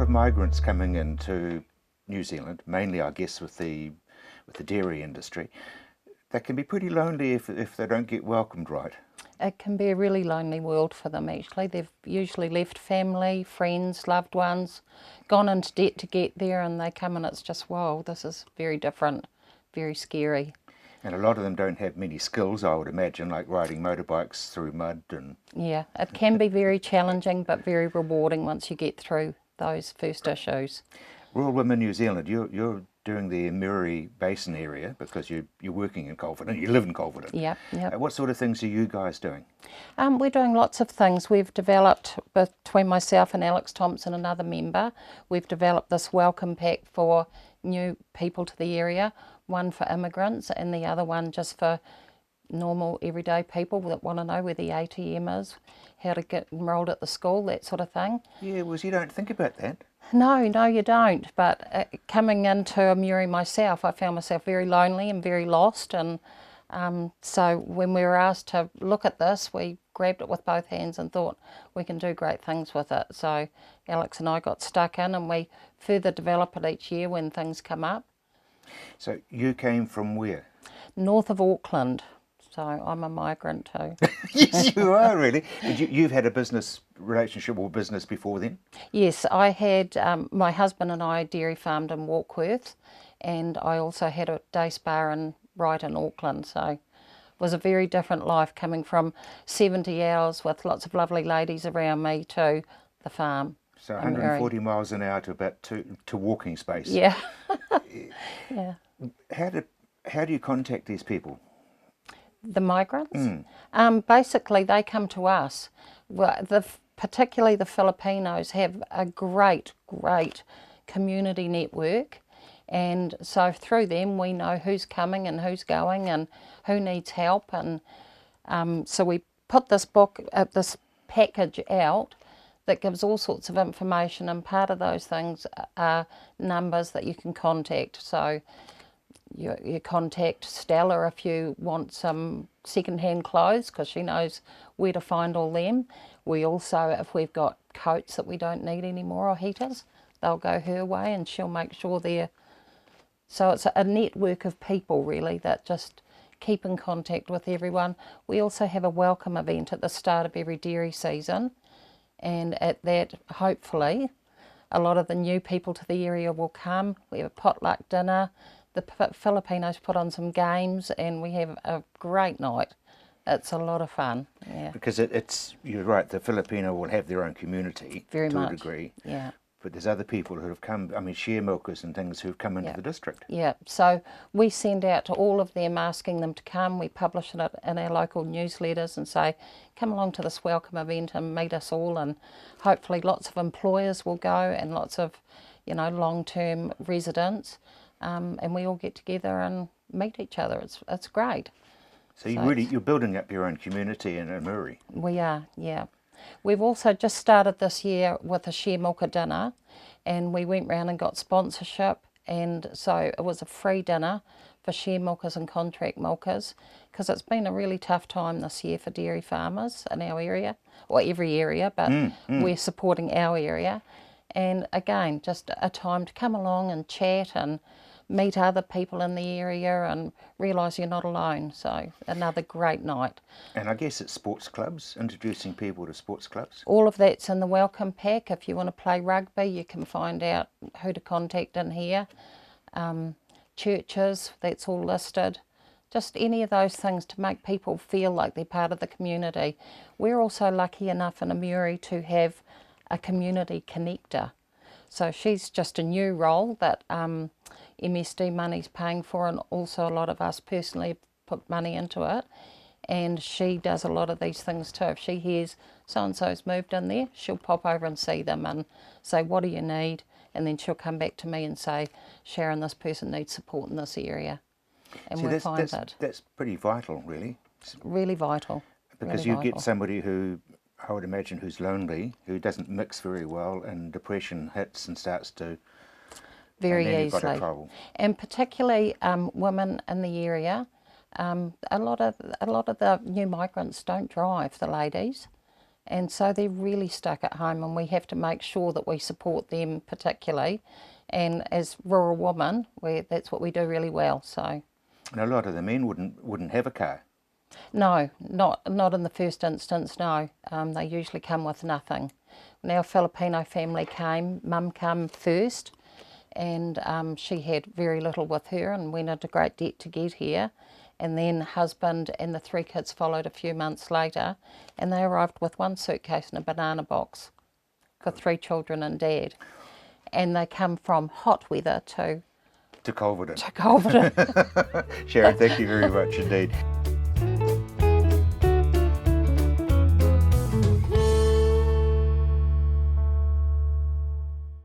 of migrants coming into New Zealand, mainly I guess with the dairy industry. They can be pretty lonely if they don't get welcomed right. It can be a really lonely world for them actually. They've usually left family, friends, loved ones, gone into debt to get there, and they come and it's just, whoa, this is very different, very scary. And a lot of them don't have many skills, I would imagine, like riding motorbikes through mud and... Yeah, it can be very challenging but very rewarding once you get through those first issues. Rural Women New Zealand, you're doing the Amuri Basin area because you're working in Colvin, you live in Colvin. Yeah, yeah. What sort of things are you guys doing? We're doing lots of things. We've developed, between myself and Alex Thompson, another member, we've developed this welcome pack for new people to the area, one for immigrants and the other one just for normal everyday people that want to know where the ATM is, how to get enrolled at the school, that sort of thing. Yeah, well, you don't think about that. No, you don't. But coming into Amuri myself, I found myself very lonely and very lost. And so when we were asked to look at this, we grabbed it with both hands and thought we can do great things with it. So Alex and I got stuck in and we further develop it each year when things come up. So you came from where? North of Auckland. So I'm a migrant too. Yes, you are really. You've had a business relationship or business before then? Yes, I had, my husband and I dairy farmed in Warkworth, and I also had a day spa right in Auckland. So it was a very different life coming from 70 hours with lots of lovely ladies around me to the farm. So 140 miles an hour to about to walking space. Yeah. Yeah. How do you contact these people? The migrants? Basically, they come to us. Well, particularly the Filipinos have a great community network, and so through them we know who's coming and who's going and who needs help, and so we put this this package out that gives all sorts of information, and part of those things are numbers that you can contact. So you contact Stella if you want some second-hand clothes, because she knows where to find all them. We also, if we've got coats that we don't need anymore or heaters, they'll go her way and she'll make sure they're... So it's a network of people really that just keep in contact with everyone. We also have a welcome event at the start of every dairy season, and at that hopefully a lot of the new people to the area will come. We have a potluck dinner. The Filipinos put on some games and we have a great night. It's a lot of fun, yeah. Because you're right, the Filipino will have their own community to a degree. Yeah. But there's other people who have come, I mean, share milkers and things who've come into the district. Yeah, so we send out to all of them asking them to come. We publish it in our local newsletters and say, come along to this welcome event and meet us all, and hopefully lots of employers will go and lots of, long-term residents, and we all get together and meet each other. It's great. So you're building up your own community in Amuri. We are, yeah. We've also just started this year with a share milker dinner, and we went round and got sponsorship, and so it was a free dinner for share milkers and contract milkers, because it's been a really tough time this year for dairy farmers in our area, or every area, but we're supporting our area. And again, just a time to come along and chat and meet other people in the area and realise you're not alone. So another great night. And I guess it's sports clubs, introducing people to sports clubs. All of that's in the welcome pack. If you want to play rugby, you can find out who to contact in here. Churches, that's all listed. Just any of those things to make people feel like they're part of the community. We're also lucky enough in Amuri to have a community connector. So she's just a new role that MSD money's paying for, and also a lot of us personally put money into it, and she does a lot of these things too. If she hears so-and-so's moved in there, she'll pop over and see them and say, what do you need? And then she'll come back to me and say, Sharon, this person needs support in this area. And we'll find it. That's pretty vital, really. It's really vital. Because really get somebody who, I would imagine, who's lonely, who doesn't mix very well, and depression hits and starts to... Very easily, and particularly women in the area. A lot of the new migrants don't drive, the ladies, And so they're really stuck at home, and we have to make sure that we support them particularly. And as rural women, that's what we do really well. So, And a lot of the men wouldn't have a car. no, not in the first instance. No, they usually come with nothing. When our Filipino family came, Mum came first, and she had very little with her, and went into great debt to get here. And then husband and the 3 kids followed a few months later, and they arrived with 1 suitcase and a banana box for 3 children and dad. And they come from hot weather to To Culverden. Culverden. Sharon, thank you very much indeed.